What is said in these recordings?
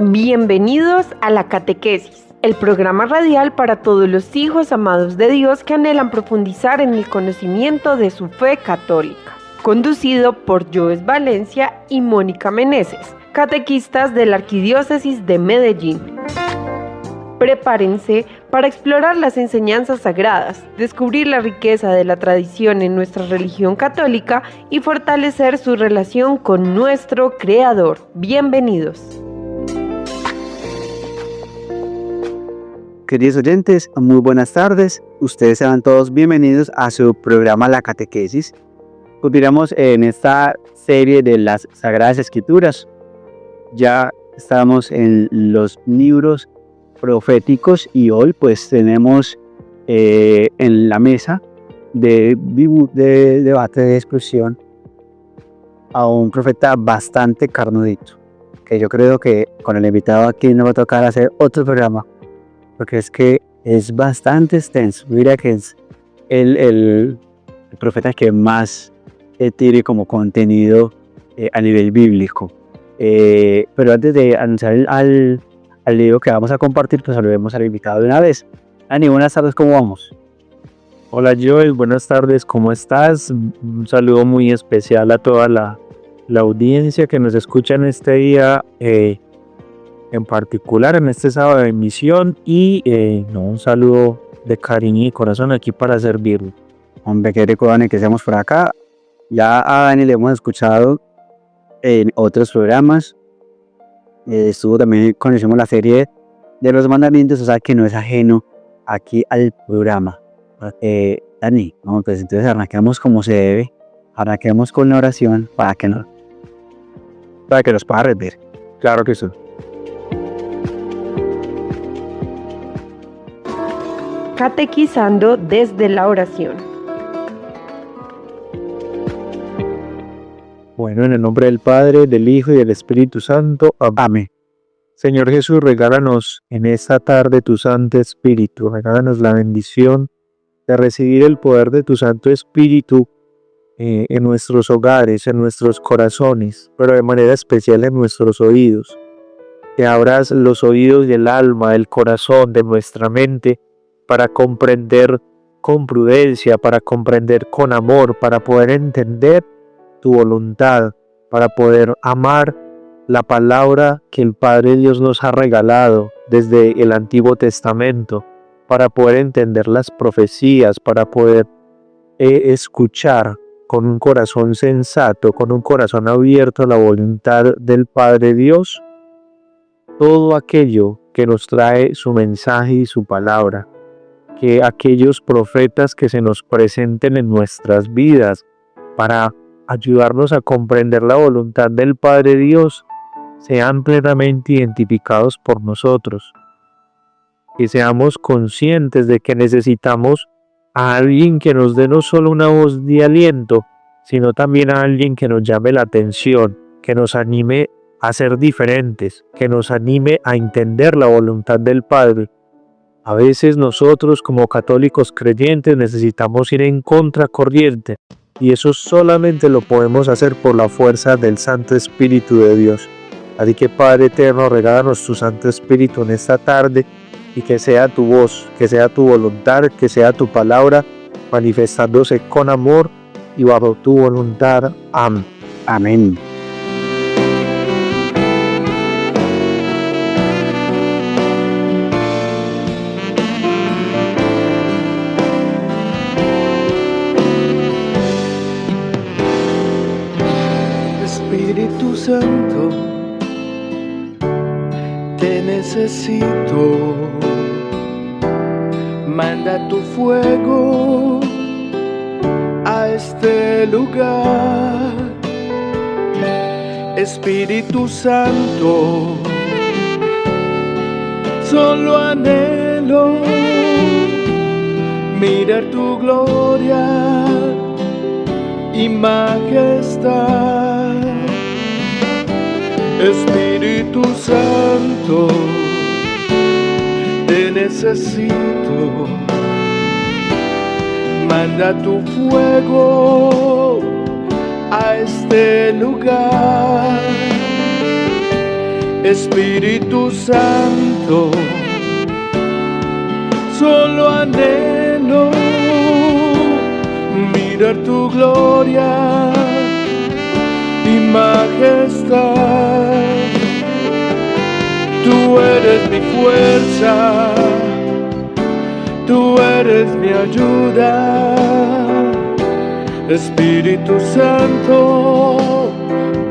Bienvenidos a la Catequesis, el programa radial para todos los hijos amados de Dios que anhelan profundizar en el conocimiento de su fe católica. Conducido por Joes Valencia y Mónica Meneses, catequistas de la Arquidiócesis de Medellín. Prepárense para explorar las enseñanzas sagradas, descubrir la riqueza de la tradición en nuestra religión católica y fortalecer su relación con nuestro Creador. Bienvenidos. Queridos oyentes, muy buenas tardes. Ustedes sean todos bienvenidos a su programa La Catequesis. Continuamos en esta serie de las Sagradas Escrituras. Ya estamos en los libros proféticos y hoy pues tenemos en la mesa de debate, de discusión a un profeta bastante carnudito, que yo creo que con el invitado aquí nos va a tocar hacer otro programa, porque es que es bastante extenso. Mira que es el profeta que más tiene como contenido a nivel bíblico. Pero antes de anunciar al libro que vamos a compartir, pues saludemos al invitado de una vez. Dani, buenas tardes, ¿cómo vamos? Hola Joel, buenas tardes, ¿cómo estás? Un saludo muy especial a toda la audiencia que nos escucha en este día, en particular en este sábado de emisión, y un saludo de cariño y corazón aquí para servirlo. Hombre, qué rico, Dani, que seamos por acá. Ya a Dani le hemos escuchado en otros programas. Estuvo también, conocimos la serie de los mandamientos, o sea que no es ajeno aquí al programa. Dani, no, pues entonces arranquemos como se debe, arranquemos con la oración para que nos pueda rever. Claro que sí. Catequizando desde la oración. Bueno, en el nombre del Padre, del Hijo y del Espíritu Santo. Amén. Señor Jesús, regálanos en esta tarde tu Santo Espíritu. Regálanos la bendición de recibir el poder de tu Santo Espíritu en nuestros hogares, en nuestros corazones, pero de manera especial en nuestros oídos. Que abras los oídos del alma, del corazón, de nuestra mente, para comprender con prudencia, para comprender con amor, para poder entender tu voluntad, para poder amar la palabra que el Padre Dios nos ha regalado desde el Antiguo Testamento, para poder entender las profecías, para poder escuchar con un corazón sensato, con un corazón abierto a la voluntad del Padre Dios, todo aquello que nos trae su mensaje y su palabra. Que aquellos profetas que se nos presenten en nuestras vidas para ayudarnos a comprender la voluntad del Padre Dios sean plenamente identificados por nosotros. Que seamos conscientes de que necesitamos a alguien que nos dé no solo una voz de aliento, sino también a alguien que nos llame la atención, que nos anime a ser diferentes, que nos anime a entender la voluntad del Padre. A veces nosotros como católicos creyentes necesitamos ir en contracorriente y eso solamente lo podemos hacer por la fuerza del Santo Espíritu de Dios. Así que Padre Eterno, regálanos tu Santo Espíritu en esta tarde y que sea tu voz, que sea tu voluntad, que sea tu palabra manifestándose con amor y bajo tu voluntad. Amén. Amén. Espíritu Santo, te necesito. Manda tu fuego a este lugar. Espíritu Santo, solo anhelo mirar tu gloria y majestad. Espíritu Santo, te necesito. Manda tu fuego a este lugar. Espíritu Santo, solo anhelo mirar tu gloria y majestad. Tú eres mi fuerza, tú eres mi ayuda. Espíritu Santo,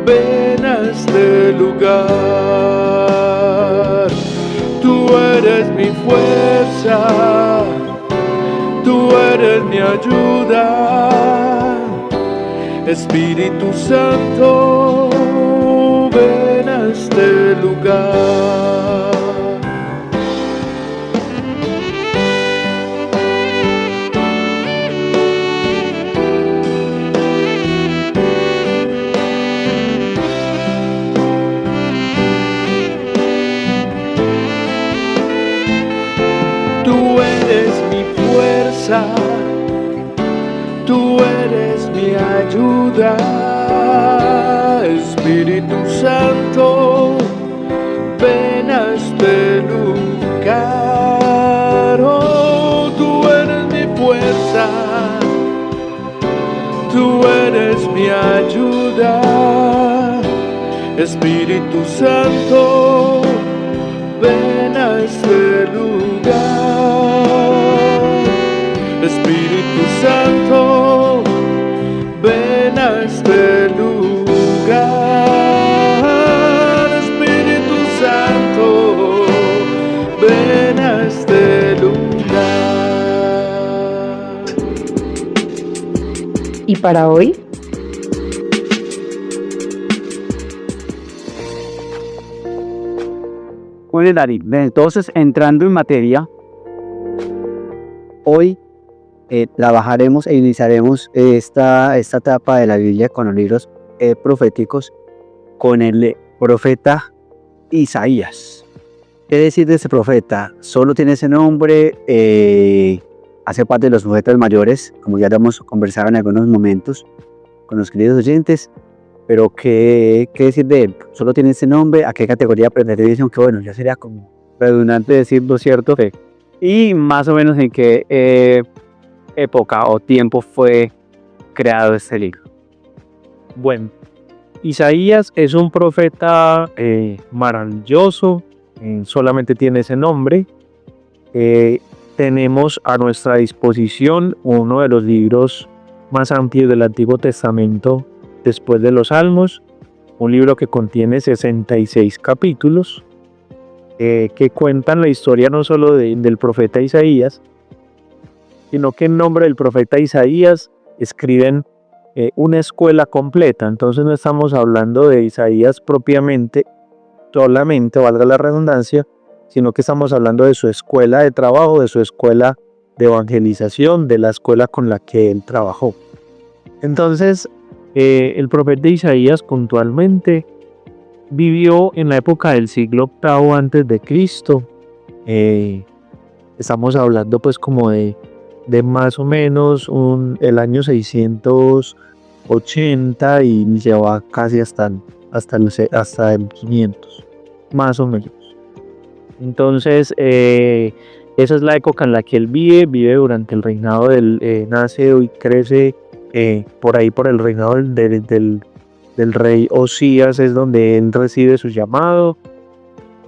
ven a este lugar. Tú eres mi fuerza, tú eres mi ayuda. Espíritu Santo, ven a este lugar. Tú eres mi fuerza, tú eres mi ayuda. Espíritu Santo, ven a este lugar. Oh, tú eres mi fuerza, tú eres mi ayuda. Espíritu Santo, ven a este lugar. Espíritu Santo, ven a este lugar. Espíritu Santo, ven a este lugar. ¿Y para hoy? Bueno, Dari, entonces entrando en materia, hoy trabajaremos e iniciaremos esta etapa de la Biblia con los libros proféticos con el profeta Isaías. ¿Qué decir de este profeta? Solo tiene ese nombre, hace parte de los profetas mayores, como ya hemos conversado en algunos momentos con los queridos oyentes, pero ¿qué decir de él? Solo tiene ese nombre, ¿a qué categoría pertenece? Aunque bueno, ya sería como redundante decirlo, ¿cierto? Y más o menos en qué época o tiempo fue creado este libro. Bueno, Isaías es un profeta maravilloso, solamente tiene ese nombre. Tenemos a nuestra disposición uno de los libros más amplios del Antiguo Testamento después de los Salmos, un libro que contiene 66 capítulos que cuentan la historia no solo del profeta Isaías, sino que en nombre del profeta Isaías escriben una escuela completa. Entonces no estamos hablando de Isaías propiamente, solamente, valga la redundancia, sino que estamos hablando de su escuela de trabajo, de su escuela de evangelización, de la escuela con la que él trabajó. Entonces, el profeta Isaías puntualmente vivió en la época del siglo VIII antes de Cristo. Estamos hablando pues como de más o menos el año 680 y lleva casi hasta el 500, más o menos. Entonces, esa es la época en la que él vive durante el reinado nace y crece por ahí por el reinado del rey Osías, es donde él recibe su llamado.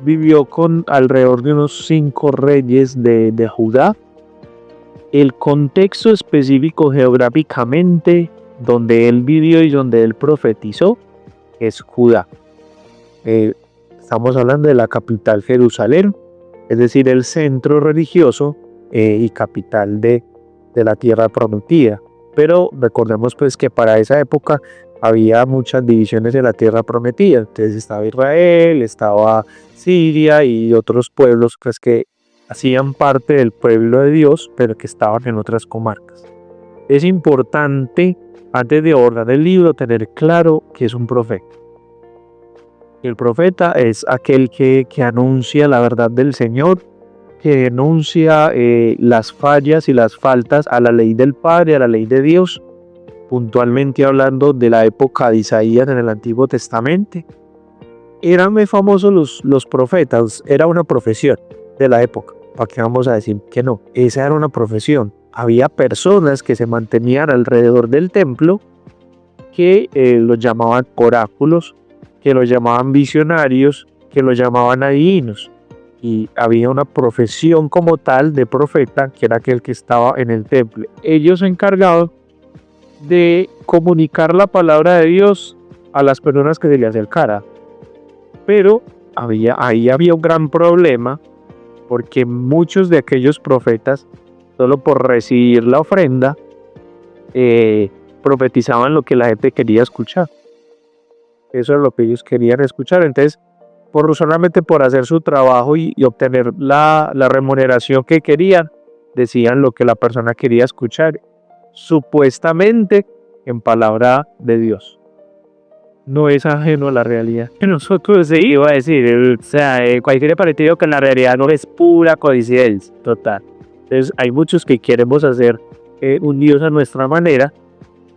Vivió con alrededor de unos 5 reyes de Judá. El contexto específico geográficamente donde él vivió y donde él profetizó es Judá. Estamos hablando de la capital Jerusalén, es decir, el centro religioso y capital de la tierra prometida. Pero recordemos pues que para esa época había muchas divisiones de la tierra prometida. Entonces estaba Israel, estaba Siria y otros pueblos pues que hacían parte del pueblo de Dios, pero que estaban en otras comarcas. Es importante, antes de abordar el libro, tener claro que es un profeta. El profeta es aquel que anuncia la verdad del Señor, que denuncia las fallas y las faltas a la ley del Padre, a la ley de Dios, puntualmente hablando de la época de Isaías en el Antiguo Testamento. eran muy famosos los profetas, era una profesión de la época. ¿Para qué vamos a decir que no? Esa era una profesión. Había personas que se mantenían alrededor del templo que los llamaban oráculos, que los llamaban visionarios, que los llamaban adivinos. Y había una profesión como tal de profeta, que era aquel que estaba en el templo. Ellos encargados de comunicar la palabra de Dios a las personas que se le acercara. Pero ahí había un gran problema, porque muchos de aquellos profetas, solo por recibir la ofrenda, profetizaban lo que la gente quería escuchar. Eso es lo que ellos querían escuchar. Entonces, solamente por hacer su trabajo y obtener la remuneración que querían, decían lo que la persona quería escuchar, supuestamente en palabra de Dios. No es ajeno a la realidad. Nosotros sí, iba a decir, cualquier parecido con la realidad no es pura coincidencia total. Entonces hay muchos que queremos hacer un Dios a nuestra manera,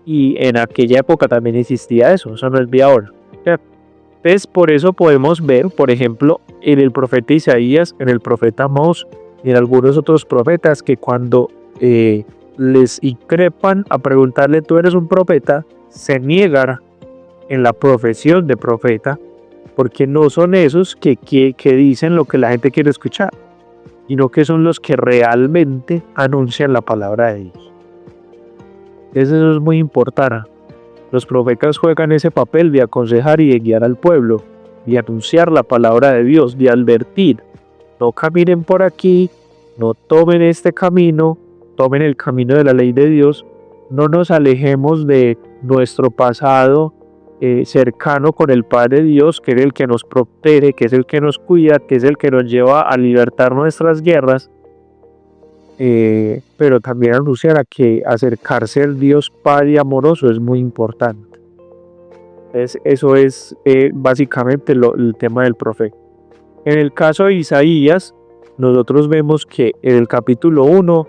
y en aquella época también existía eso no es de ahora. Entonces por eso podemos ver, por ejemplo, en el profeta Isaías, en el profeta Amós y en algunos otros profetas, que cuando les increpan a preguntarle, ¿tú eres un profeta?, se niegan en la profesión de profeta, porque no son esos que dicen lo que la gente quiere escuchar, sino que son los que realmente anuncian la palabra de Dios. Eso es muy importante. Los profetas juegan ese papel de aconsejar y de guiar al pueblo, de anunciar la palabra de Dios, de advertir: no caminen por aquí, no tomen este camino, tomen el camino de la ley de Dios, no nos alejemos de nuestro pasado cercano con el Padre Dios, que es el que nos protege, que es el que nos cuida, que es el que nos lleva a libertar nuestras guerras, pero también anunciar a que acercarse al Dios Padre amoroso es muy importante. Eso es básicamente el tema del profeta. En el caso de Isaías, nosotros vemos que en el capítulo 1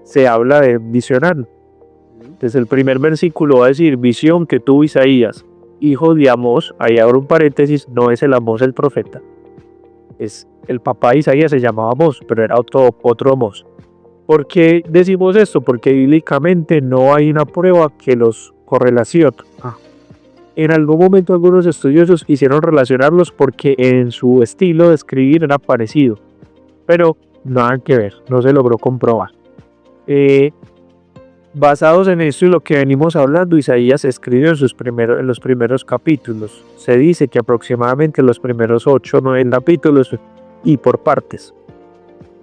se habla de visionar. Desde el primer versículo va a decir: visión que tuvo Isaías, hijo de Amós. Ahí abro un paréntesis, no es el Amós el profeta, es el papá de Isaías, se llamaba Amós, pero era otro Amós. ¿Por qué decimos esto? Porque bíblicamente no hay una prueba que los correlacione. En algún momento algunos estudiosos quisieron relacionarlos porque en su estilo de escribir era parecido, pero nada que ver, no se logró comprobar. Basados en esto y lo que venimos hablando, Isaías escribió en los primeros capítulos. Se dice que aproximadamente los primeros 8 o 9 capítulos, y por partes.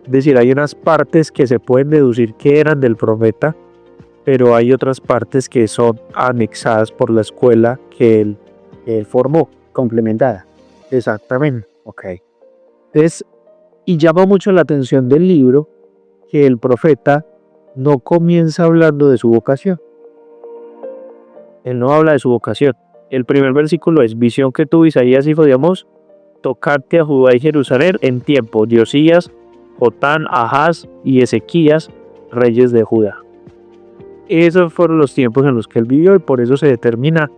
Es decir, hay unas partes que se pueden deducir que eran del profeta, pero hay otras partes que son anexadas por la escuela que él formó. Complementada. Exactamente. Ok. Entonces, y llama mucho la atención del libro que el profeta no comienza hablando de su vocación. Él no habla de su vocación. El primer versículo es: visión que tuvo Isaías, hijo de Amós, tocarte a Judá y Jerusalén en tiempo de Josías, Jotán, Ahaz y Ezequías, reyes de Judá. Esos fueron los tiempos en los que él vivió, y por eso se determina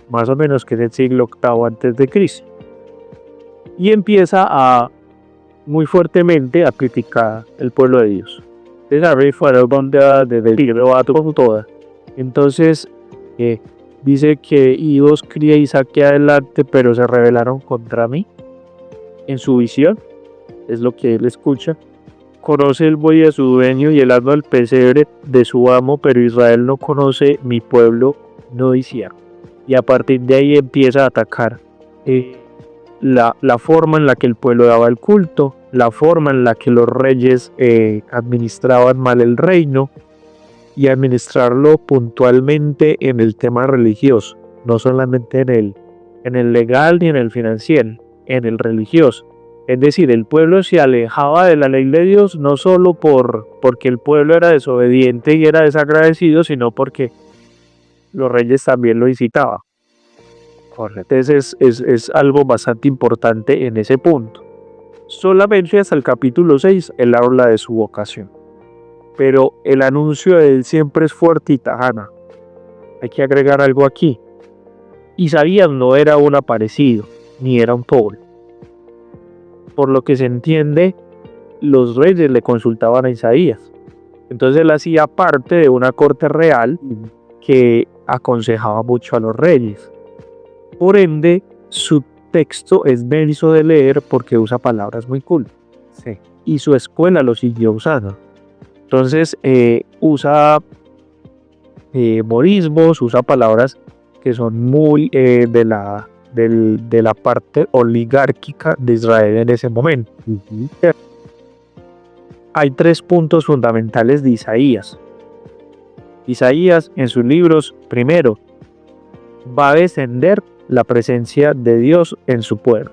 más o menos que es el siglo VIII antes de Cristo. Y empieza muy fuertemente a criticar el pueblo de Dios. Entonces dice que: y os crié y saqué adelante, pero se rebelaron contra mí. En su visión, es lo que él escucha: conoce el buey a su dueño y el asno al pesebre de su amo, pero Israel no conoce, mi pueblo no hicieron. Y a partir de ahí empieza a atacar la forma en la que el pueblo daba el culto, la forma en la que los reyes administraban mal el reino, y administrarlo puntualmente en el tema religioso, no solamente en el legal ni en el financiero, en el religioso. Es decir, el pueblo se alejaba de la ley de Dios no solo porque el pueblo era desobediente y era desagradecido, sino porque los reyes también lo incitaban. Entonces es algo bastante importante en ese punto. Solamente hasta el capítulo 6 él habla de su vocación, pero el anuncio de él siempre es fuerte y tajana. Hay que agregar algo aquí: Isaías no era un aparecido, ni era un togol. Por lo que se entiende, los reyes le consultaban a Isaías. Entonces él hacía parte de una corte real que aconsejaba mucho a los reyes. Por ende, su texto es denso de leer porque usa palabras muy cool. Sí. Y su escuela lo siguió usando. Entonces usa modismos, usa palabras que son muy de la parte oligárquica de Israel en ese momento. Hay 3 puntos fundamentales de Isaías. Isaías en sus libros, primero, va a descender la presencia de Dios en su pueblo.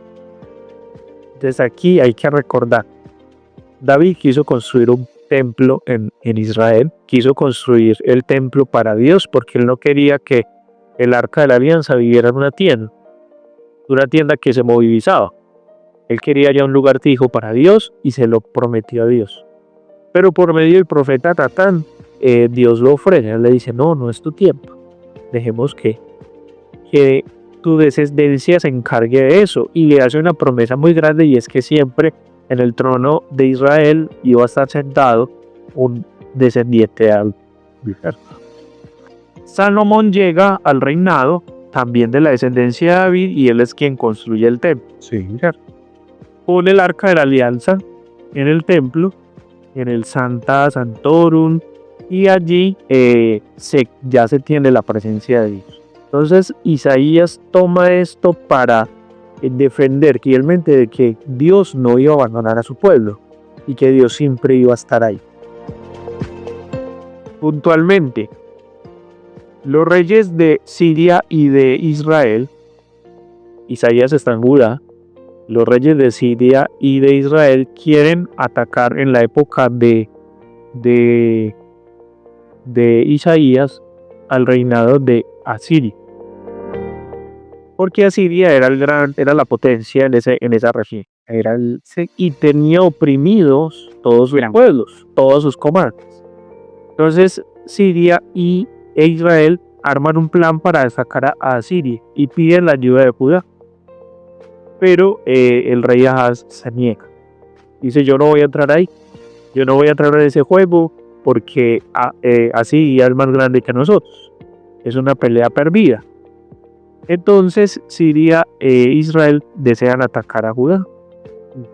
Entonces aquí hay que recordar, David quiso construir un templo en Israel, quiso construir el templo para Dios porque él no quería que el arca de la alianza viviera en una tienda que se movilizaba. Él quería ya un lugar fijo para Dios y se lo prometió a Dios. Pero por medio del profeta Natán, Dios lo ofrece. Él le dice, no es tu tiempo. Dejemos que tu descendencia se encargue de eso. Y le hace una promesa muy grande, y es que siempre en el trono de Israel iba a estar sentado un descendiente de David. Salomón llega al reinado también de la descendencia de David, y él es quien construye el templo. Sí. Pone el arca de la alianza en el templo, en el Sancta Sanctorum, y allí ya se tiene la presencia de Dios. Entonces Isaías toma esto para defender fielmente de que Dios no iba a abandonar a su pueblo y que Dios siempre iba a estar ahí. Puntualmente, los reyes de Siria y de Israel, Isaías está en Judá, los reyes de Siria y de Israel quieren atacar en la época de Isaías al reinado de Asiria. Porque Asiria era la potencia en esa región. Y tenía oprimidos todos sus pueblos, todas sus comarcas. Entonces Siria e Israel arman un plan para sacar a Asiria y piden la ayuda de Judá. Pero el rey Ahaz se niega. Dice, yo no voy a entrar ahí. Yo no voy a entrar en ese juego porque Asiria es más grande que nosotros. Es una pelea perdida. Entonces Siria e Israel desean atacar a Judá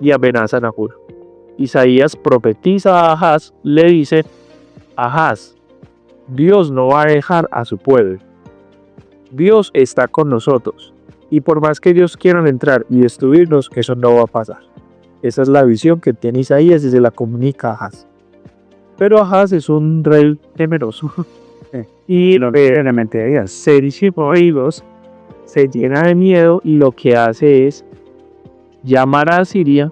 y amenazan a Judá. Isaías profetiza a Ahaz, le dice, Ahaz, Dios no va a dejar a su pueblo. Dios está con nosotros. Y por más que Dios quieran entrar y destruirnos, eso no va a pasar. Esa es la visión que tiene Isaías y se la comunica a Ahaz. Pero Ahaz es un rey temeroso. Y realmente se llena de miedo, y lo que hace es llamar a Asiria,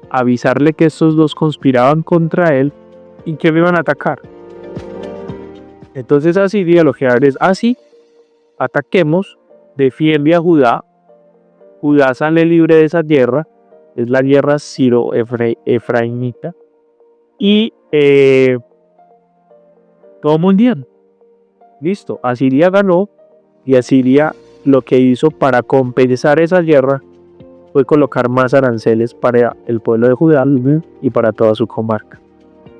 avisarle que estos dos conspiraban contra él y que lo iban a atacar. Entonces Asiria lo que hace es, así, ataquemos, defiende a Judá. Judá sale libre de esa guerra, es la guerra siro-efraimita, y todo mundial. Listo, Asiria ganó, y Asiria lo que hizo para compensar esa guerra fue colocar más aranceles para el pueblo de Judá y para toda su comarca.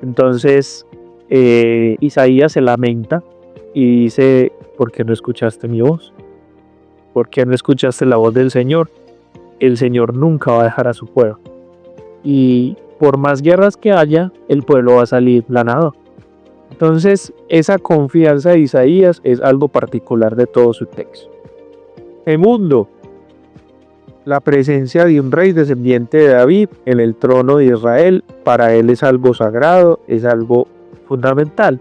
Entonces Isaías se lamenta y dice, ¿por qué no escuchaste mi voz? ¿Por qué no escuchaste la voz del Señor? El Señor nunca va a dejar a su pueblo. Y por más guerras que haya, el pueblo va a salir ganador. Entonces, esa confianza de Isaías es algo particular de todo su texto. Segundo, la presencia de un rey descendiente de David en el trono de Israel, para él es algo sagrado, es algo fundamental.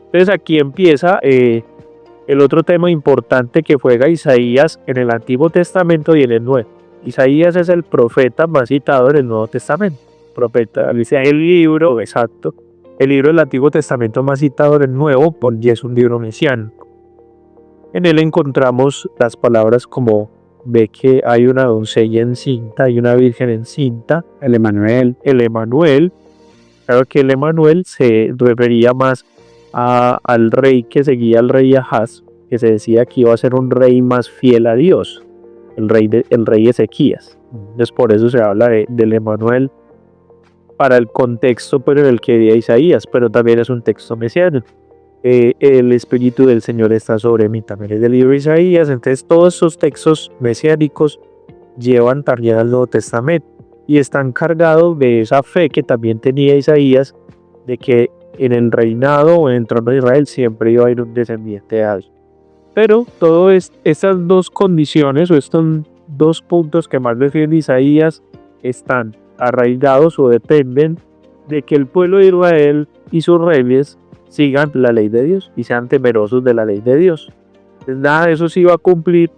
Entonces aquí empieza el otro tema importante que juega Isaías en el Antiguo Testamento y en el Nuevo. Isaías es el profeta más citado en el Nuevo Testamento. El libro del Antiguo Testamento más citado en el Nuevo, porque es un libro mesiánico. En él encontramos las palabras como: ve que hay una doncella encinta, hay una virgen encinta. El Emanuel. Claro que el Emanuel se refería más al rey que seguía al rey Ahaz, que se decía que iba a ser un rey más fiel a Dios. el rey Ezequías. Entonces por eso se habla del Emanuel para el contexto en el que vivía Isaías, pero también es un texto mesiánico. El Espíritu del Señor está sobre mí, también es del libro de Isaías. Entonces todos esos textos mesiánicos llevan también al Nuevo Testamento y están cargados de esa fe que también tenía Isaías, de que en el reinado o en el trono de Israel siempre iba a haber un descendiente de alguien. Pero todas estas dos condiciones o estos dos puntos que más defiende Isaías están arraigados o dependen de que el pueblo de Israel y sus reyes sigan la ley de Dios y sean temerosos de la ley de Dios. Entonces, nada de eso se iba a cumplir,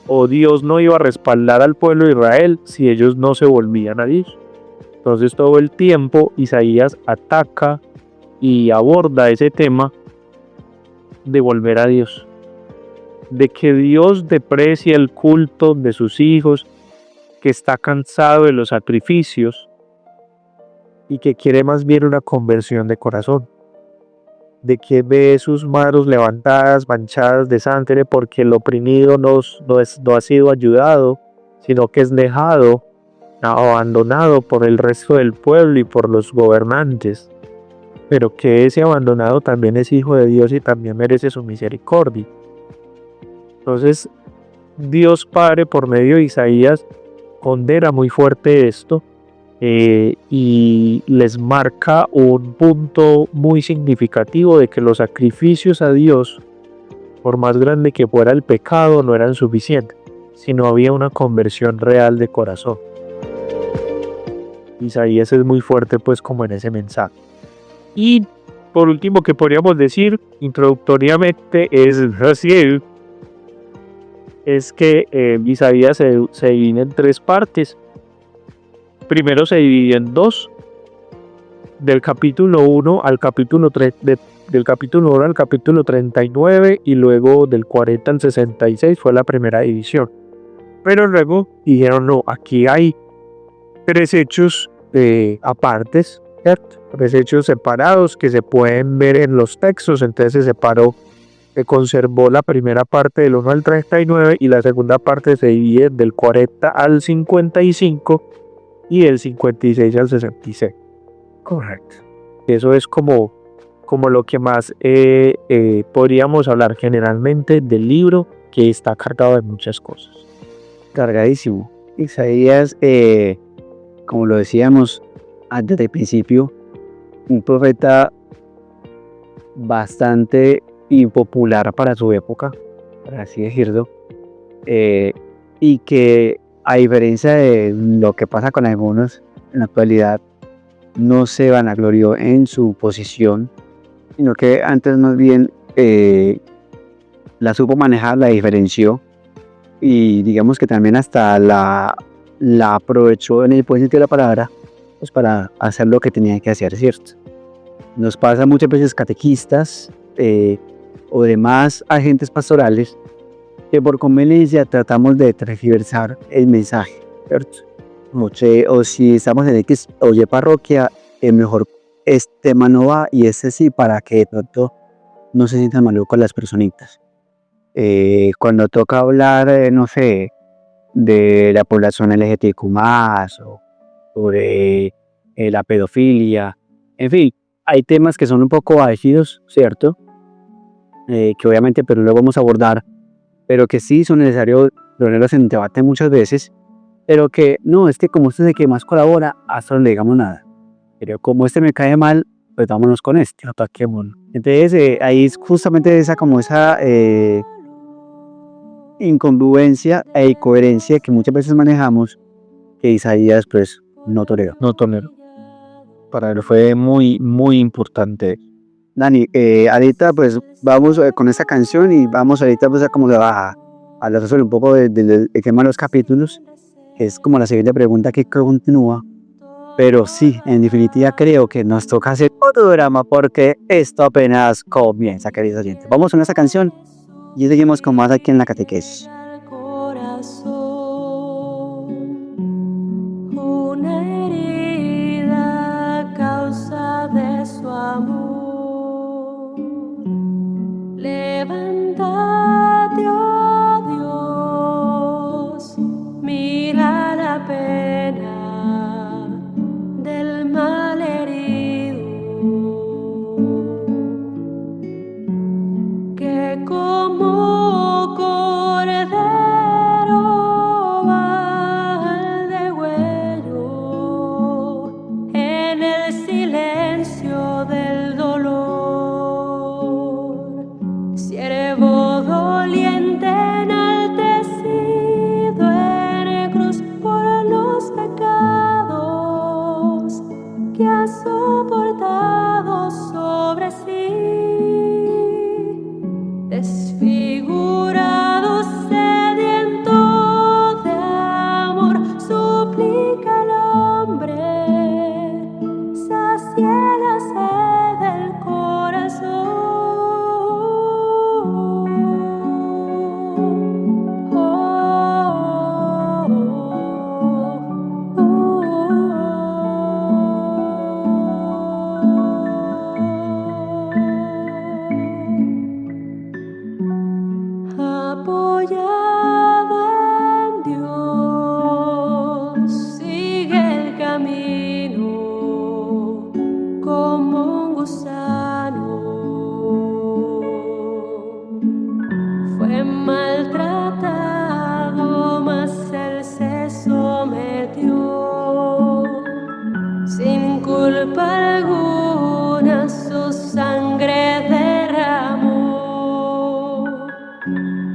o Dios no iba a respaldar al pueblo de Israel si ellos no se volvían a Dios. Entonces todo el tiempo Isaías ataca y aborda ese tema de volver a Dios, de que Dios deprecia el culto de sus hijos, que está cansado de los sacrificios y que quiere más bien una conversión de corazón, de que ve sus manos levantadas, manchadas de sangre, porque el oprimido no ha sido ayudado, sino que es dejado, abandonado por el resto del pueblo y por los gobernantes, pero que ese abandonado también es hijo de Dios y también merece su misericordia. Entonces, Dios Padre, por medio de Isaías, condena muy fuerte esto, y les marca un punto muy significativo de que los sacrificios a Dios, por más grande que fuera el pecado, no eran suficientes, sino había una conversión real de corazón. Isaías es muy fuerte pues como en ese mensaje. Y por último, que podríamos decir introductoriamente es así, es que Isaías se divide en tres partes. Primero se dividió en dos, del capítulo 1 al capítulo 3, del capítulo 1 al capítulo 39, y luego del 40 al 66 fue la primera división. Pero luego dijeron, no, aquí hay tres hechos apartes, ¿cierto? Tres hechos separados que se pueden ver en los textos. Entonces se separó, se conservó la primera parte del 1 al 39 y la segunda parte se divide del 40 al 55 y del 56 al 66. Correcto. Eso es como lo que más podríamos hablar generalmente del libro, que está cargado de muchas cosas. Cargadísimo. Isaías, como lo decíamos antes del principio, un profeta bastante impopular para su época, por así decirlo, y que, a diferencia de lo que pasa con algunos en la actualidad, no se vanaglorió en su posición, sino que antes más bien la supo manejar, la diferenció, y digamos que también hasta la aprovechó en el buen sentido de la palabra, pues para hacer lo que tenía que hacer, ¿cierto? Nos pasa muchas veces catequistas o demás agentes pastorales que por conveniencia tratamos de tergiversar el mensaje, ¿cierto? O si estamos en X o Y parroquia, mejor este tema no va y este sí, para que de pronto no se sientan malucos las personitas. Cuando toca hablar, no sé, de la población LGTBQ+, o sobre la pedofilia, en fin, hay temas que son un poco álgidos, ¿cierto? Que obviamente pero luego vamos a abordar, pero que sí son necesarios ponerlos en debate muchas veces, pero que no, es que como este es el que más colabora, hasta no le digamos nada. Pero como este me cae mal, pues vámonos con este, ataquémoslo. Entonces ahí es justamente esa incongruencia e incoherencia que muchas veces manejamos, que Isaías pues no toleró. Para él fue muy, muy importante. Dani, ahorita pues vamos con esta canción y vamos ahorita pues a como se va a hablar sobre un poco del tema de los capítulos. Es como la siguiente pregunta que continúa, pero sí, en definitiva creo que nos toca hacer otro drama porque esto apenas comienza, queridos oyentes. Vamos con esta canción y seguimos con más aquí en la catequesis. Una herida a causa de su amor. Levántate, oh Dios, la pena del mal herido, que como cordero va al degüello en el silencio del dolor, siervo doliente enaltecido en cruz por los pecados que ha soportado sobre sí, desfigurado, sediento de amor, suplica al hombre, sacie la sed del apoyado en Dios, sigue el camino como un gusano. Fue maltratado, mas él se sometió sin culpa alguna, su sangre derramó.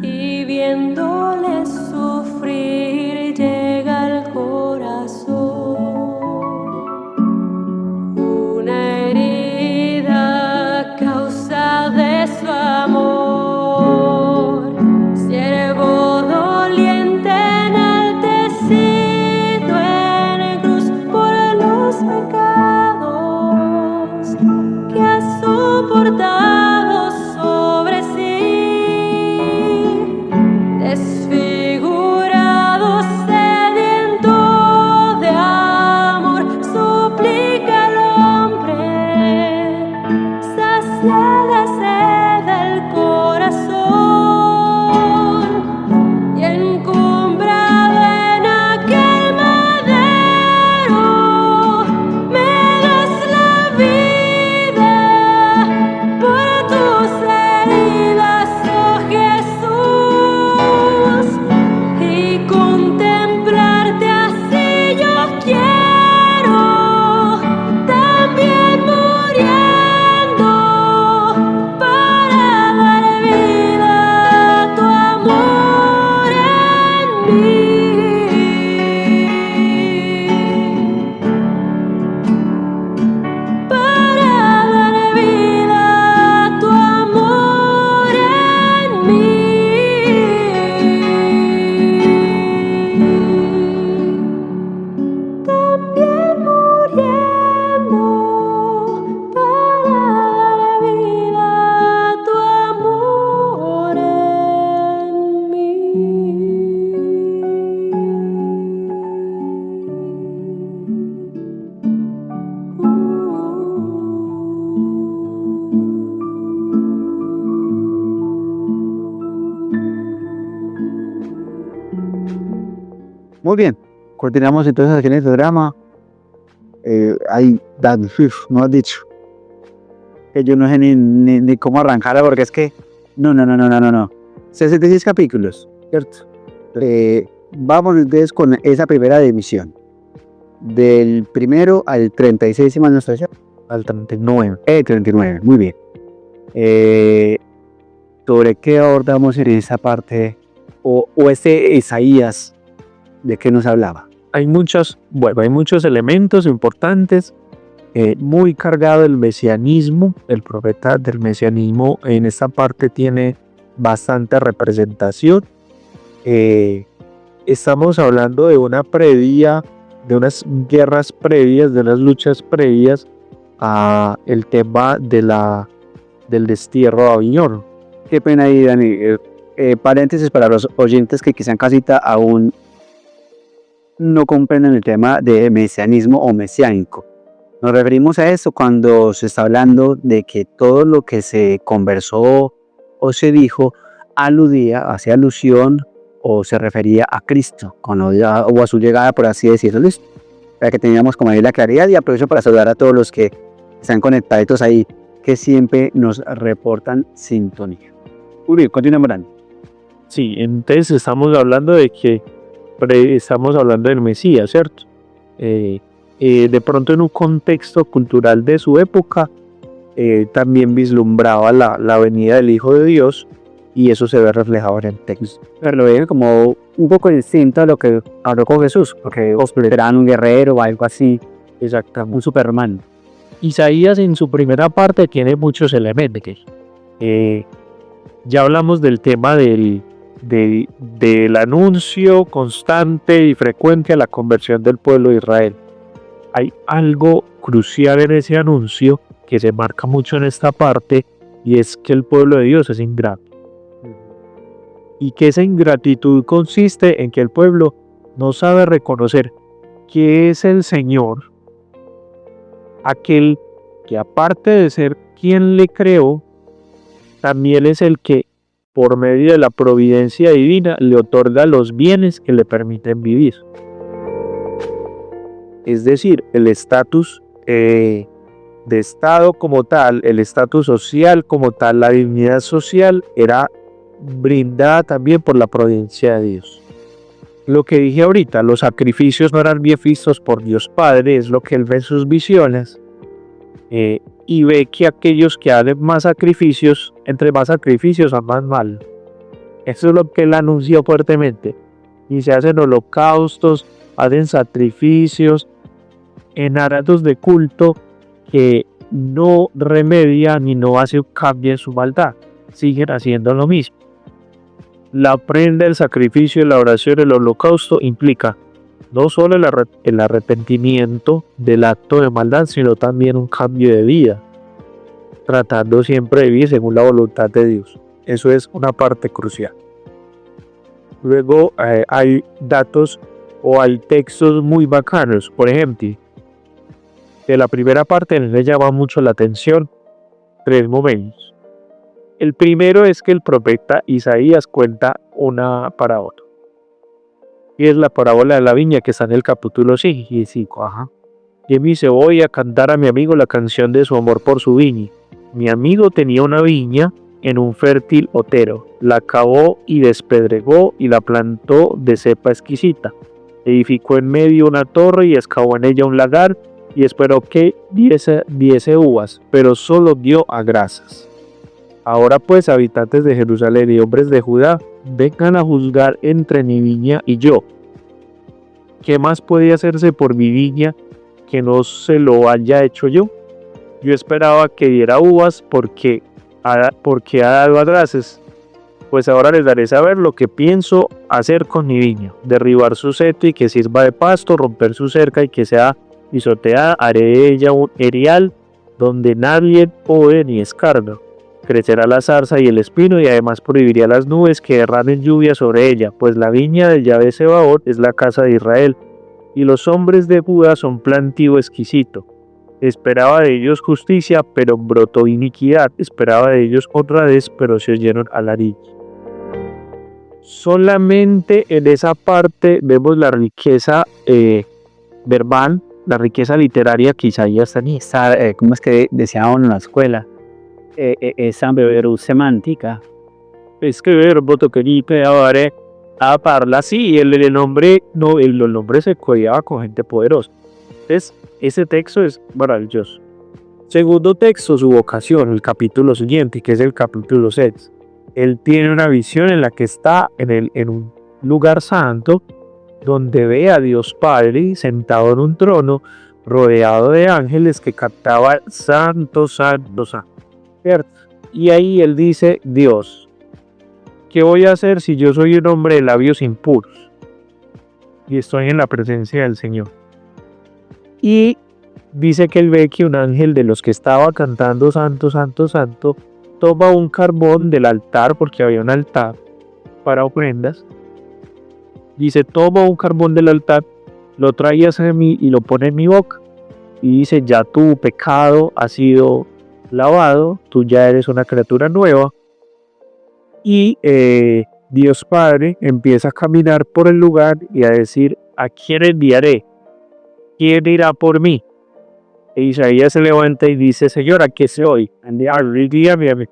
Y viéndole sufrir llega al corazón una herida a causa de su amor, siervo doliente enaltecido en cruz por los pecados que ha soportado sobre sí, desfigurado, sediento de amor, suplica al hombre, sacia la sed del corazón, y encumbrado en aquel madero me das la vida por tus heridas, oh Jesús, y contemplarte así yo quiero, también muriendo para dar vida a tu amor en mí, para dar vida a tu amor en mí. También muriendo para dar vida a tu amor en mí. Muy bien, continuamos entonces aquí en el programa. Ay, Dan, no has dicho que yo no sé ni cómo arrancarla, porque es que no. 66 capítulos, ¿cierto? Vamos entonces con esa primera emisión, del primero al 36, si mal no estoy, ¿cierto? Al 39. 39, muy bien. ¿Sobre qué abordamos en esa parte? O ese Isaías, ¿de qué nos hablaba? Hay muchos elementos importantes, muy cargado el mesianismo. El profeta del mesianismo en esta parte tiene bastante representación. Estamos hablando de una previa, de unas guerras previas, de unas luchas previas a el tema del destierro de Babilonia. Qué pena ahí, Dani. Paréntesis para los oyentes que quizá en casita aún no comprenden el tema de mesianismo o mesiánico. Nos referimos a eso cuando se está hablando de que todo lo que se conversó o se dijo hacía alusión o se refería a Cristo o a su llegada, por así decirlo. Listo. Para que tengamos como ahí la claridad, y aprovecho para saludar a todos los que están conectados ahí, que siempre nos reportan sintonía. Uri, continúa, Morán. Sí, entonces estamos hablando de que estamos hablando del Mesías, ¿cierto? De pronto en un contexto cultural de su época, también vislumbraba la venida del Hijo de Dios, y eso se ve reflejado en el texto. Pero lo veía como un poco distinto a lo que habló con Jesús, porque era un guerrero o algo así, Exactamente. un Superman. Isaías en su primera parte tiene muchos elementos. Ya hablamos del tema del anuncio constante y frecuente a la conversión del pueblo de Israel. Hay algo crucial en ese anuncio que se marca mucho en esta parte, y es que el pueblo de Dios es ingrato. Y que esa ingratitud consiste en que el pueblo no sabe reconocer que es el Señor aquel que, aparte de ser quien le creó, también es el que, por medio de la providencia divina, le otorga los bienes que le permiten vivir. Es decir, el estatus de Estado como tal, el estatus social como tal, la dignidad social era brindada también por la providencia de Dios. Lo que dije ahorita, los sacrificios no eran bien vistos por Dios Padre, es lo que él ve en sus visiones, y ve que aquellos que hacen más sacrificios, entre más sacrificios son más mal. Eso es lo que él anunció fuertemente. Y se hacen holocaustos, hacen sacrificios en actos de culto que no remedian ni no hacen un cambio en su maldad. Siguen haciendo lo mismo. La prenda, el sacrificio, la oración, el holocausto implica no solo el arrepentimiento del acto de maldad, sino también un cambio de vida, tratando siempre de vivir según la voluntad de Dios. Eso es una parte crucial. Luego hay datos o hay textos muy bacanos. Por ejemplo, de la primera parte le llama mucho la atención 3 momentos. El primero es que el profeta Isaías cuenta una parábola. Y es la parábola de la viña, que está en el capítulo 5. Y él dice: voy a cantar a mi amigo la canción de su amor por su viña. Mi amigo tenía una viña en un fértil otero. La cavó y despedregó y la plantó de cepa exquisita. Edificó en medio una torre y excavó en ella un lagar y esperó que diese uvas, pero solo dio agrasas. Ahora pues, habitantes de Jerusalén y hombres de Judá, vengan a juzgar entre mi viña y yo. ¿Qué más puede hacerse por mi viña que no se lo haya hecho yo? Yo esperaba que diera uvas porque ha dado agrasas. Pues ahora les daré saber lo que pienso hacer con mi viña: derribar su seto y que sirva de pasto, romper su cerca y que sea pisoteada, haré de ella un erial donde nadie pode ni escarga. Crecerá la zarza y el espino, y además prohibiría las nubes que derramen lluvia sobre ella, pues la viña de Yahvé Sebaot es la casa de Israel, y los hombres de Judá son plantío exquisito. Esperaba de ellos justicia, pero brotó iniquidad. Esperaba de ellos honradez, pero se oyeron alaridos. Solamente en esa parte vemos la riqueza verbal, la riqueza literaria que Isaías tenía. ¿Cómo es que decíamos en la escuela? Esa semántica. Es que verbo toqueripe ahora a parla así, el nombre los nombres se codiaba con gente poderosa. Entonces, ese texto es maravilloso. Segundo texto, su vocación, el capítulo siguiente, que es el capítulo 6. Él tiene una visión en la que está en un lugar santo, donde ve a Dios Padre sentado en un trono, rodeado de ángeles que cantaban santo, santo, santo. ¿Cierto? Y ahí él dice: Dios, ¿qué voy a hacer si yo soy un hombre de labios impuros y estoy en la presencia del Señor? Y dice que él ve que un ángel de los que estaba cantando santo, santo, santo, toma un carbón del altar, porque había un altar para ofrendas. Dice: toma un carbón del altar, lo trae hacia mí y lo pone en mi boca. Y dice: ya tu pecado ha sido lavado, tú ya eres una criatura nueva. Y Dios Padre empieza a caminar por el lugar y a decir, ¿a quién enviaré? ¿Quién irá por mí? E Isaías se levanta y dice, Señor, aquí estoy, envíame.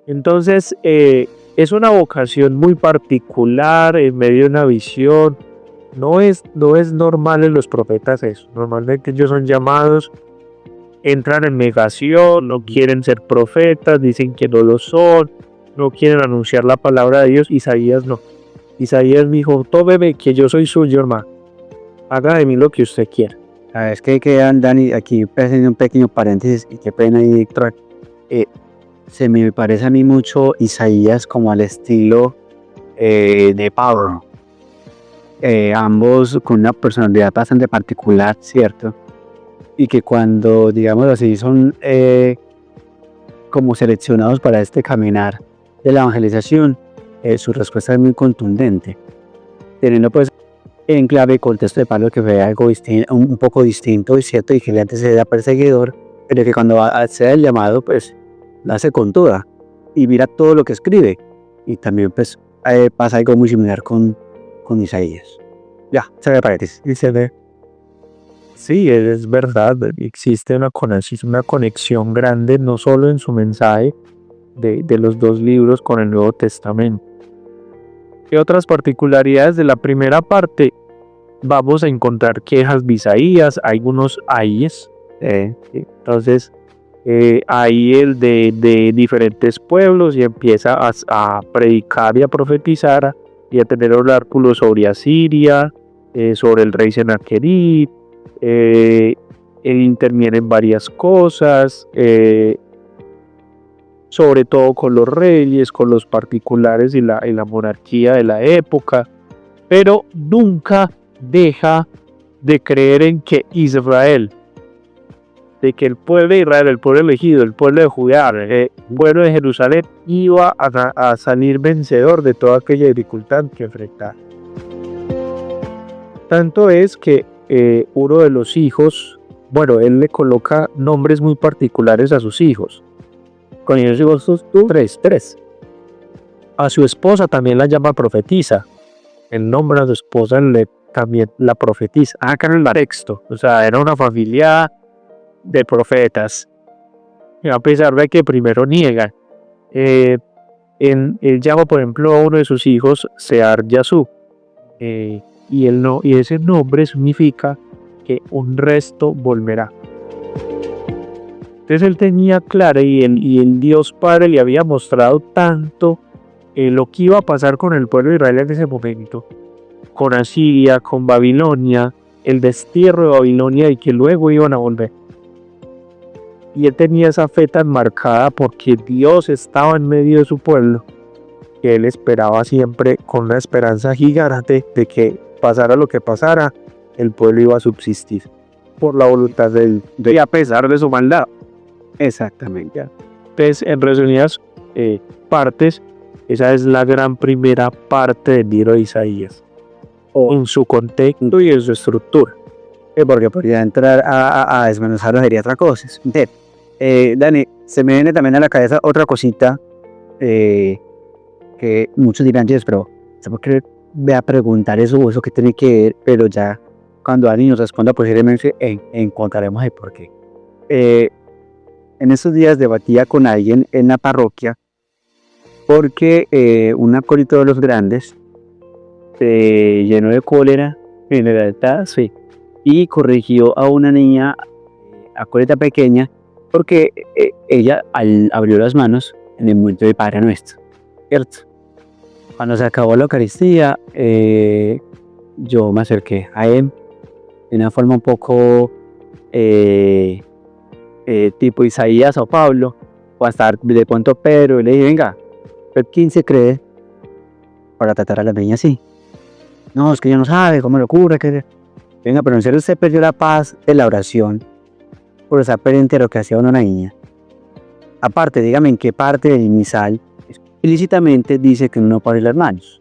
Entonces, es una vocación muy particular en medio de una visión. No es normal en los profetas eso. Normalmente ellos son llamados, entran en negación, no quieren ser profetas, dicen que no lo son, no quieren anunciar la palabra de Dios. Isaías no. Isaías me dijo, tómeme que yo soy suyo, hermano. Haga de mí lo que usted quiera. Es que quedan, Dani, aquí haciendo un pequeño paréntesis, y qué pena ahí, Víctor. Se me parece a mí mucho Isaías como al estilo de Pablo. Ambos con una personalidad bastante particular, ¿cierto? Y que cuando, digamos así, son como seleccionados para este caminar de la evangelización, su respuesta es muy contundente, teniendo pues en clave el contexto de Pablo, que fue algo un poco distinto, y cierto, y que él antes era perseguidor, pero que cuando hace el llamado, pues lo hace con toda, y mira todo lo que escribe, y también pues pasa algo muy similar con Isaías. Ya, se ve paréntesis. Y se ve. Sí, es verdad, existe una conexión grande, no solo en su mensaje de los dos libros con el Nuevo Testamento. ¿Qué otras particularidades de la primera parte? Vamos a encontrar quejas de Isaías, algunos ayes. Entonces, ahí el de diferentes pueblos, y empieza a predicar y a profetizar y a tener oráculos sobre Asiria, sobre el rey Sennacherib. Interviene en varias cosas, sobre todo con los reyes, con los particulares y la monarquía de la época, pero nunca deja de creer en que Israel, de que el pueblo de Israel, el pueblo elegido, el pueblo de Judá, el pueblo de Jerusalén iba a salir vencedor de toda aquella dificultad que enfrentaba. Tanto es que uno de los hijos, bueno, él le coloca nombres muy particulares a sus hijos. Con ellos hijos tú, tres. A su esposa también la llama profetisa. El nombre a su esposa también la profetiza. Acá en el texto, o sea, era una familia de profetas. A pesar de que primero niegan. Él llama, por ejemplo, a uno de sus hijos Sear Yasú. Y ese nombre significa que un resto volverá. Entonces él tenía claro, y el Dios Padre le había mostrado tanto lo que iba a pasar con el pueblo de Israel en ese momento, con Asiria, con Babilonia, el destierro de Babilonia, y que luego iban a volver. Y él tenía esa fe tan marcada porque Dios estaba en medio de su pueblo, que él esperaba siempre con una esperanza gigante de que pasara lo que pasara, el pueblo iba a subsistir por la voluntad de él, y a pesar de su maldad. Exactamente. Entonces, en resumidas partes, esa es la gran primera parte del libro de Isaías, en su contexto y en su estructura. Porque podría entrar a desmenuzarlo, sería otra cosa. Dani, se me viene también a la cabeza otra cosita que muchos dirán, pero ¿por qué voy a preguntar eso que tiene que ver? Pero ya cuando Dani nos responda, posiblemente encontraremos el porqué. En estos días debatía con alguien en la parroquia porque un acólito de los grandes se llenó de cólera, en realidad, sí, y corrigió a una niña acólita pequeña porque ella abrió las manos en el momento de Padre Nuestro, ¿cierto? Cuando se acabó la Eucaristía, yo me acerqué a él de una forma un poco tipo Isaías o Pablo, o hasta de pronto Pedro, y le dije, venga, ¿quién se cree para tratar a la niña así? No, es que ella no sabe, ¿cómo le ocurre? Venga, pero en serio usted perdió la paz de la oración por esa pendiente de lo que hacía una niña. Aparte, dígame en qué parte del misal explícitamente dice que uno no puede abrir las manos.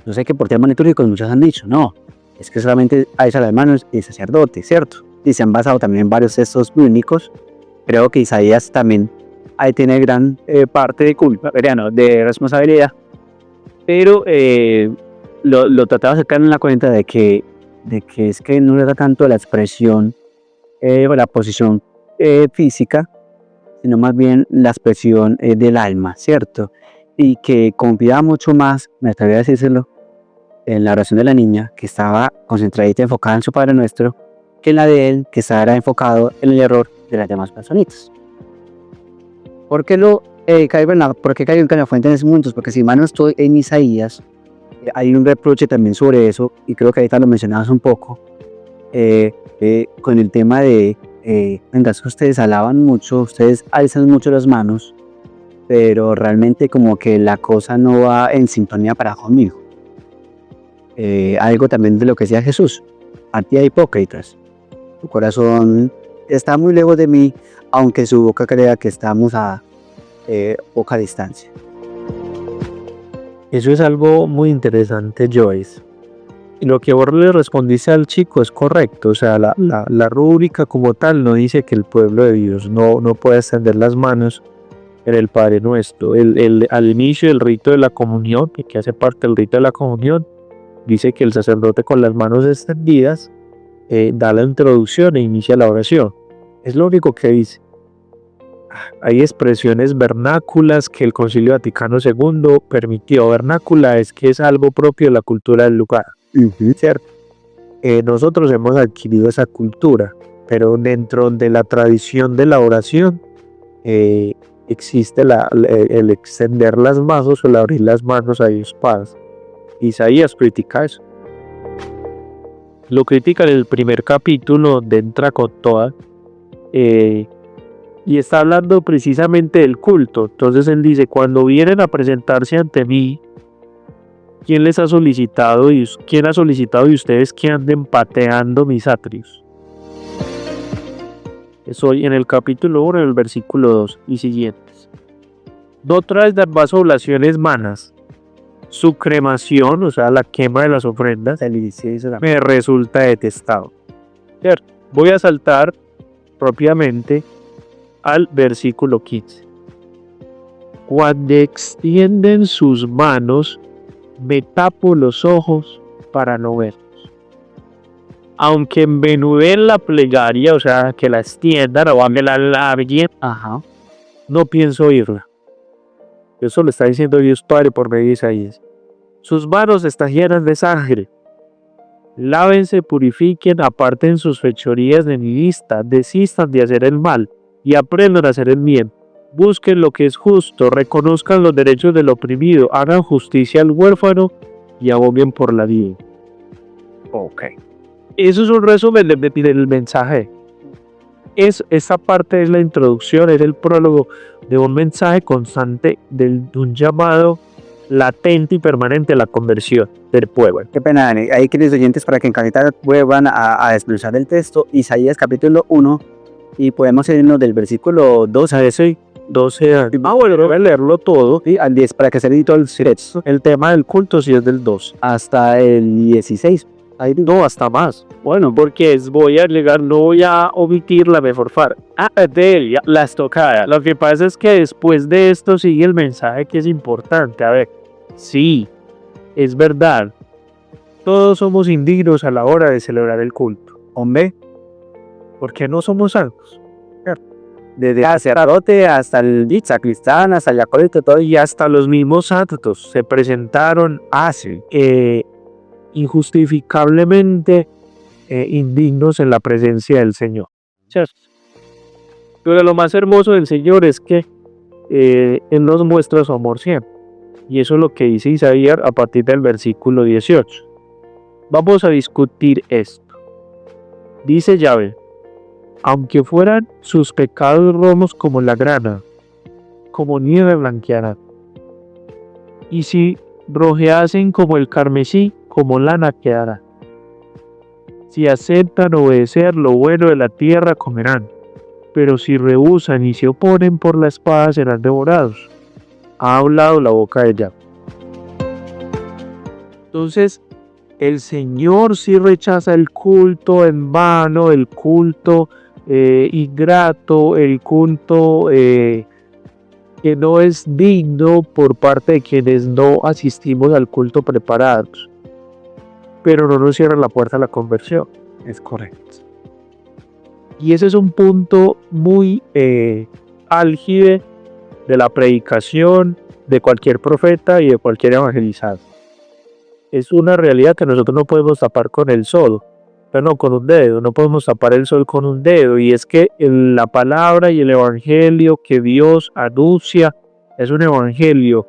Yo sé que por temas litúrgicos muchos han dicho, no, es que solamente alza las manos el sacerdote, ¿cierto? Y se han basado también en varios textos bíblicos. Creo que Isaías también ahí tiene gran parte de culpa, de responsabilidad. pero lo trataba de sacar en la cuenta de que es que no era tanto la expresión o la posición física, sino más bien la expresión del alma, ¿cierto? Y que confiaba mucho más, me atrevería a decírselo, en la oración de la niña, que estaba concentradita, enfocada en su Padre Nuestro, que en la de él, que estaba enfocado en el error de las demás personitas. ¿Por qué por qué caigo en la fuente en esos momentos? Porque si mal no estoy en Isaías, hay un reproche también sobre eso, y creo que ahorita lo mencionabas un poco, con el tema de, venga, es que ustedes alaban mucho, ustedes alzan mucho las manos, pero realmente como que la cosa no va en sintonía para conmigo. Algo también de lo que decía Jesús, partida hipócritas, su corazón está muy lejos de mí, aunque su boca crea que estamos a poca distancia. Eso es algo muy interesante, Joyce. Y lo que vos le respondiste al chico es correcto. O sea, la rúbrica como tal no dice que el pueblo de Dios no puede extender las manos en el Padre Nuestro. Al inicio del rito de la comunión, que hace parte del rito de la comunión, dice que el sacerdote con las manos extendidas da la introducción e inicia la oración. Es lo único que dice. Hay expresiones vernáculas que el Concilio Vaticano II permitió. Vernácula es que es algo propio de la cultura del lugar, ¿cierto? Nosotros hemos adquirido esa cultura, pero dentro de la tradición de la oración existe el extender las manos o el abrir las manos a Dios Padre. Isaías critica eso. Lo critica en el primer capítulo, donde entra con toda, y está hablando precisamente del culto. Entonces él dice, cuando vienen a presentarse ante mí, ¿quién les ha solicitado? ¿Quién ha solicitado de ustedes que anden pateando mis atrios? Estoy en el capítulo 1, en el versículo 2 y siguientes. No traes dar más oblaciones manas. Su cremación, o sea, la quema de las ofrendas, me resulta detestado. ¿Cierto? Voy a saltar propiamente al versículo 15. Cuando extienden sus manos, me tapo los ojos para no verlos. Aunque enmenuden la plegaria, o sea, que la extiendan o la alarguen, no pienso oírla. Eso lo está diciendo Dios Padre por medio de Isaías. Sus manos están llenas de sangre. Lávense, purifiquen, aparten sus fechorías de mi vista, desistan de hacer el mal y aprendan a hacer el bien. Busquen lo que es justo, reconozcan los derechos del oprimido, hagan justicia al huérfano y aboguen por la vida. Ok. Eso es un resumen del mensaje. Esta parte es la introducción, es el prólogo de un mensaje constante, de un llamado latente y permanente a la conversión del pueblo. Qué pena, Dani. Ahí, queridos oyentes, para que en casita vuelvan a desglosar el texto, Isaías capítulo 1, y podemos irnos del versículo 12 a ese 12. Bueno, voy a leerlo todo, ¿sí? Al 10, para que se edite el texto. El tema del culto sí es del 2. Hasta el 16. Ahí, no, hasta más. Bueno, porque voy a agregar, no voy a omitir la mejor parte. La estocada. Lo que pasa es que después de esto sigue el mensaje que es importante. A ver, sí, es verdad. Todos somos indignos a la hora de celebrar el culto. Hombre, porque no somos santos. Desde el sacerdote hasta el sacristán, hasta el acólito, todo, y hasta los mismos santos se presentaron injustificablemente indignos en la presencia del Señor. ¿Cierto? Pero lo más hermoso del Señor es que Él nos muestra su amor siempre. Y eso es lo que dice Isaías a partir del versículo 18. Vamos a discutir esto. Dice Yahvé: aunque fueran sus pecados romos como la grana, como nieve blanquearán. Y si rojeasen como el carmesí, como lana quedará. Si aceptan obedecer lo bueno de la tierra, comerán. Pero si rehúsan y se oponen, por la espada serán devorados. Ha hablado la boca de Yahvé. Entonces, el Señor sí rechaza el culto en vano, el culto ingrato, el culto que no es digno por parte de quienes no asistimos al culto preparados, pero no nos cierra la puerta a la conversión. Es correcto. Y ese es un punto muy álgido de la predicación de cualquier profeta y de cualquier evangelizado. Es una realidad que nosotros no podemos tapar con el sol, pero no con un dedo, no podemos tapar el sol con un dedo, y es que la palabra y el evangelio que Dios anuncia es un evangelio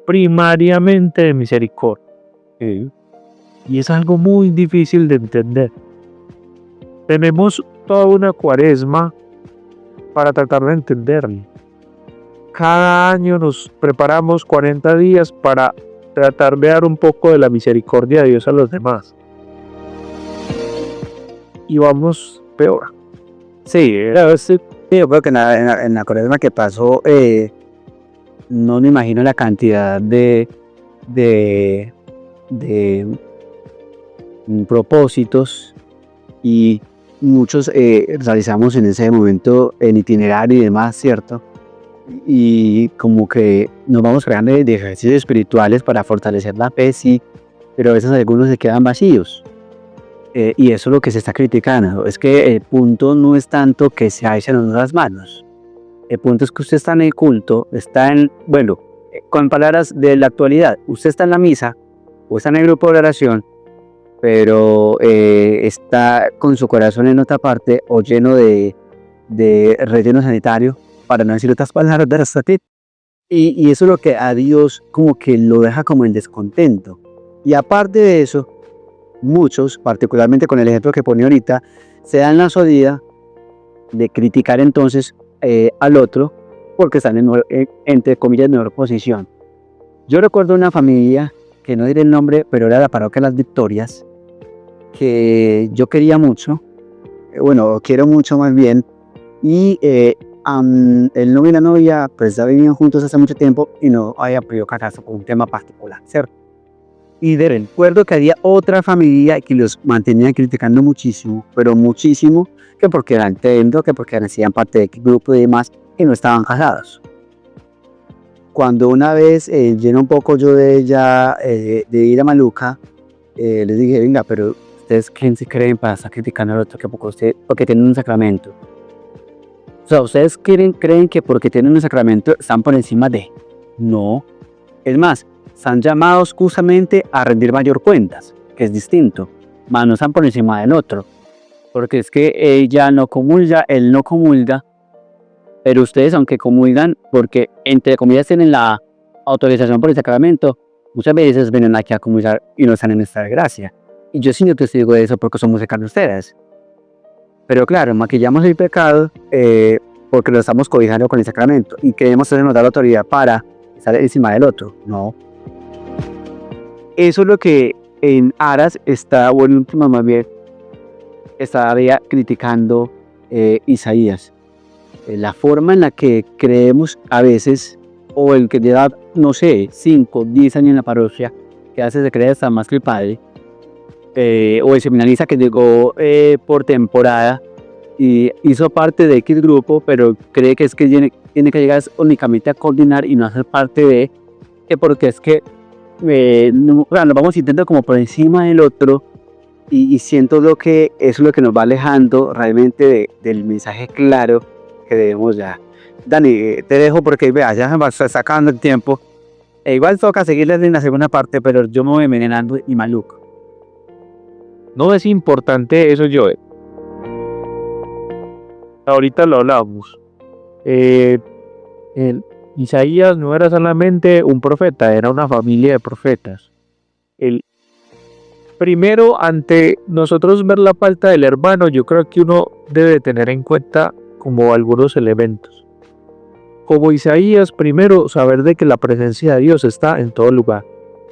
primariamente de misericordia. Y es algo muy difícil de entender. Tenemos toda una cuaresma para tratar de entenderlo. Cada año nos preparamos 40 días para tratar de dar un poco de la misericordia de Dios a los demás. Y vamos peor. Sí, yo creo que en la cuaresma que pasó, no me imagino la cantidad de propósitos, y muchos realizamos en ese momento en itinerario y demás, ¿cierto? Y como que nos vamos creando de ejercicios espirituales para fortalecer la fe, sí, pero a veces algunos se quedan vacíos. Y eso es lo que se está criticando. Es que el punto no es tanto que se alcen las manos. El punto es que usted está en el culto, está en, bueno, con palabras de la actualidad, usted está en la misa o está en el grupo de oración, pero está con su corazón en otra parte o lleno de relleno sanitario, para no decir otras palabras, y eso es lo que a Dios como que lo deja como en descontento. Y aparte de eso, muchos, particularmente con el ejemplo que pone ahorita, se dan la osadía de criticar entonces al otro porque están entre comillas en mejor posición. Yo recuerdo una familia, que no diré el nombre, pero era la parroquia Las Victorias, que yo quería mucho, bueno, quiero mucho más bien, y el novio y la novia pues ya vivían juntos hace mucho tiempo y no había podido casarse por un tema particular, ¿cierto? Y de recuerdo que había otra familia que los mantenía criticando muchísimo, pero muchísimo, que porque eran tendo, que porque hacían parte del grupo y demás, y no estaban casados. Cuando una vez lleno un poco yo de ella, de ir a Maluca, les dije, venga, pero ustedes quién se creen para estar criticando al otro, que porque tienen un sacramento. O sea, ustedes creen que porque tienen un sacramento están por encima de. No. Es más, están llamados justamente a rendir mayor cuentas, que es distinto, mas no están por encima del otro, porque es que ella no comulga, él no comulga, pero ustedes aunque comulgan, porque entre comillas tienen la autorización por el sacramento, muchas veces vienen aquí a comulgar y no están en esta gracia. Y yo sí no testigo de eso porque somos de carne ustedes. Pero claro, maquillamos el pecado porque lo estamos cobijando con el sacramento y queremos hacernos dar la autoridad para estar encima del otro. No. Eso es lo que en aras está, bueno, última más bien, estaría criticando Isaías. La forma en la que creemos a veces, o el que lleva, no sé, 5, 10 años en la parroquia, que hace se cree hasta más que el padre, o el seminarista que llegó por temporada y hizo parte de X grupo, pero cree que es que tiene que llegar únicamente a coordinar y no hacer parte de, porque es que nos vamos intentando como por encima del otro, y siento lo que eso es lo que nos va alejando realmente del mensaje claro que debemos ya. Dani, te dejo porque vea, ya se va sacando el tiempo. Igual toca seguirles en la segunda parte, pero yo me voy envenenando y maluco. No es importante eso, Joe. Ahorita lo hablamos. Isaías no era solamente un profeta, era una familia de profetas. Primero, ante nosotros ver la falta del hermano, yo creo que uno debe tener en cuenta como algunos elementos. Como Isaías, primero, saber de que la presencia de Dios está en todo lugar.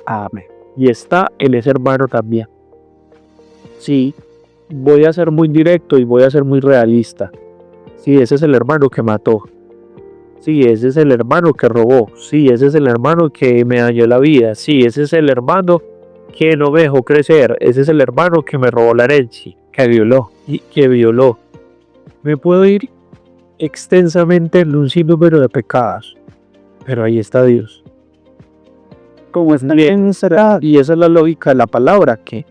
Amén. Y está en ese hermano también. Sí, voy a ser muy directo y voy a ser muy realista. Sí, ese es el hermano que mató. Sí, ese es el hermano que robó. Sí, ese es el hermano que me dañó la vida. Sí, ese es el hermano que no me dejó crecer. Ese es el hermano que me robó la herencia. Que violó. Y que violó. Me puedo ir extensamente en un sinnúmero de pecados. pero ahí está Dios. ¿Cómo es? Bien será, y esa es la lógica de la palabra que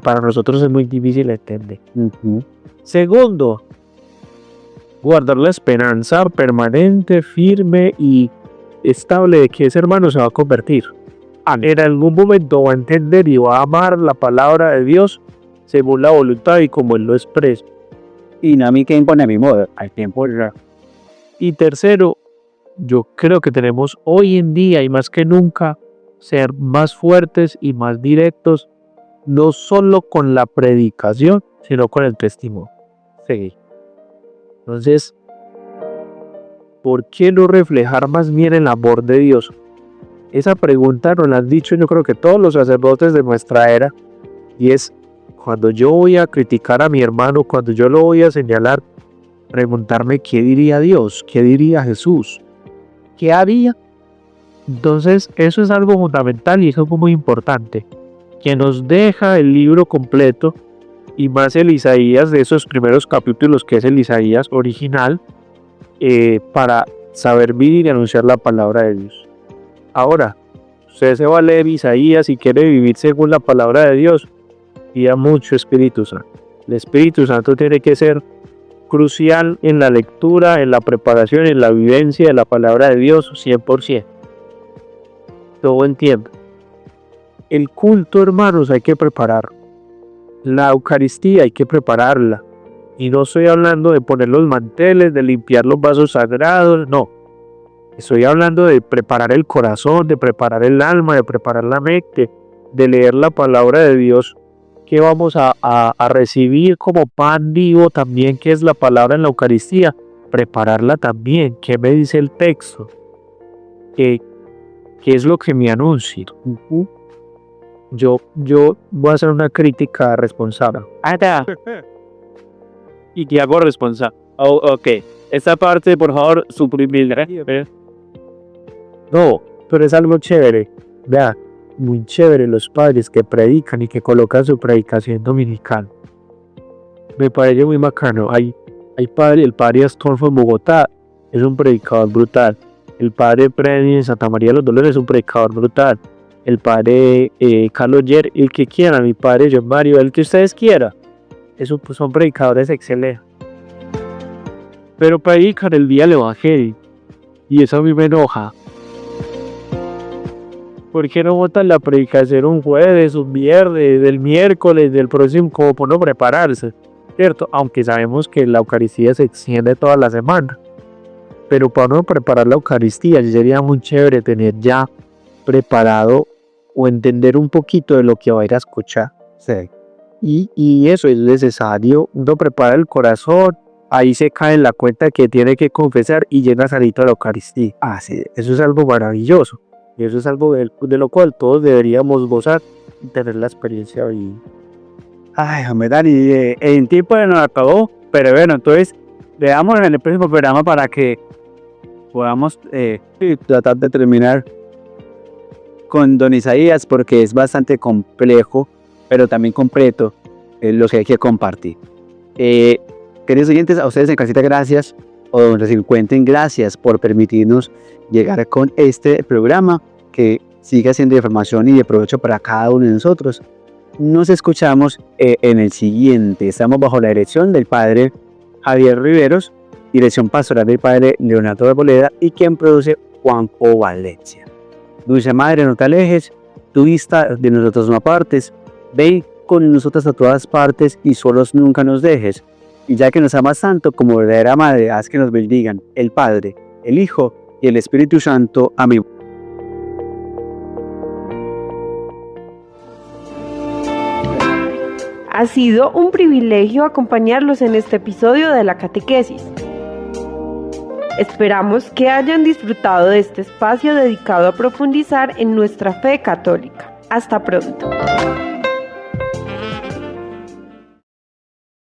para nosotros es muy difícil de entender. Segundo, guardar la esperanza permanente, firme y estable de que ese hermano se va a convertir. En algún momento va a entender y va a amar la palabra de Dios según la voluntad y como Él lo expresa. Y no a mí que impone a mi modo, al tiempo ya. Y tercero, yo creo que tenemos hoy en día y más que nunca ser más fuertes y más directos, no solo con la predicación, sino con el testimonio. Sí. Entonces, ¿por qué no reflejar más bien el amor de Dios? Esa pregunta nos la han dicho yo creo que todos los sacerdotes de nuestra era, y es cuando yo voy a criticar a mi hermano, cuando yo lo voy a señalar, preguntarme qué diría Dios, qué diría Jesús, qué haría. Entonces eso es algo fundamental y es algo muy importante, que nos deja el libro completo y más el Isaías de esos primeros capítulos que es el Isaías original, para saber vivir y anunciar la palabra de Dios. Ahora, usted se va a leer Isaías y quiere vivir según la palabra de Dios, pida mucho Espíritu Santo. El Espíritu Santo tiene que ser crucial en la lectura, en la preparación, en la vivencia de la palabra de Dios 100%. Todo entiendo. El culto, hermanos, hay que prepararlo. La Eucaristía hay que prepararla. Y no estoy hablando de poner los manteles, de limpiar los vasos sagrados, no. Estoy hablando de preparar el corazón, de preparar el alma, de preparar la mente, de leer la palabra de Dios que vamos a recibir como pan vivo también, que es la palabra en la Eucaristía. Prepararla también. ¿Qué me dice el texto? ¿Qué es lo que me anuncia? Yo voy a hacer una crítica responsable. ¿Y qué hago responsable? Ok, esta parte por favor suprimirla. No, pero es algo chévere. Vea, muy chévere los padres que predican y que colocan su predicación dominical. Me parece muy bacano. Hay padre, el padre Astolfo en Bogotá es un predicador brutal. El padre Freddy en Santa María de los Dolores es un predicador brutal. El padre Carlos Yer, el que quiera, mi padre John Mario, el que ustedes quieran. Son predicadores excelentes. Pero predican el día del Evangelio. Y eso a mí me enoja. ¿Por qué no botan la predicación un jueves, un viernes, del miércoles, del próximo, como por no prepararse? ¿Cierto? Aunque sabemos que la Eucaristía se extiende toda la semana. Pero para no preparar la Eucaristía, sería muy chévere tener ya preparado o entender un poquito de lo que va a ir a escuchar. Sí. Y eso es necesario. Uno prepara el corazón, ahí se cae en la cuenta que tiene que confesar y llega sanito a la Eucaristía. Sí. Eso es algo maravilloso. Y eso es algo de lo cual todos deberíamos gozar y tener la experiencia vivida. Ay, hombre, Dani, el tiempo nos acabó, pero bueno, entonces veamos en el próximo programa para que podamos tratar de terminar con Don Isaías, porque es bastante complejo, pero también completo lo que hay que compartir. Queridos oyentes, a ustedes en casita, gracias, o donde se encuentren, gracias por permitirnos llegar con este programa que siga siendo de información y de provecho para cada uno de nosotros. Nos escuchamos en el siguiente. Estamos bajo la dirección del Padre Javier Riveros, dirección pastoral del Padre Leonardo de Boleda y quien produce Juanjo Valencia. Dulce Madre, no te alejes, tu vista de nosotros no apartes, ve con nosotros a todas partes y solos nunca nos dejes. Y ya que nos amas tanto como verdadera Madre, haz que nos bendigan el Padre, el Hijo y el Espíritu Santo. Amén. Ha sido un privilegio acompañarlos en este episodio de la catequesis. Esperamos que hayan disfrutado de este espacio dedicado a profundizar en nuestra fe católica. Hasta pronto.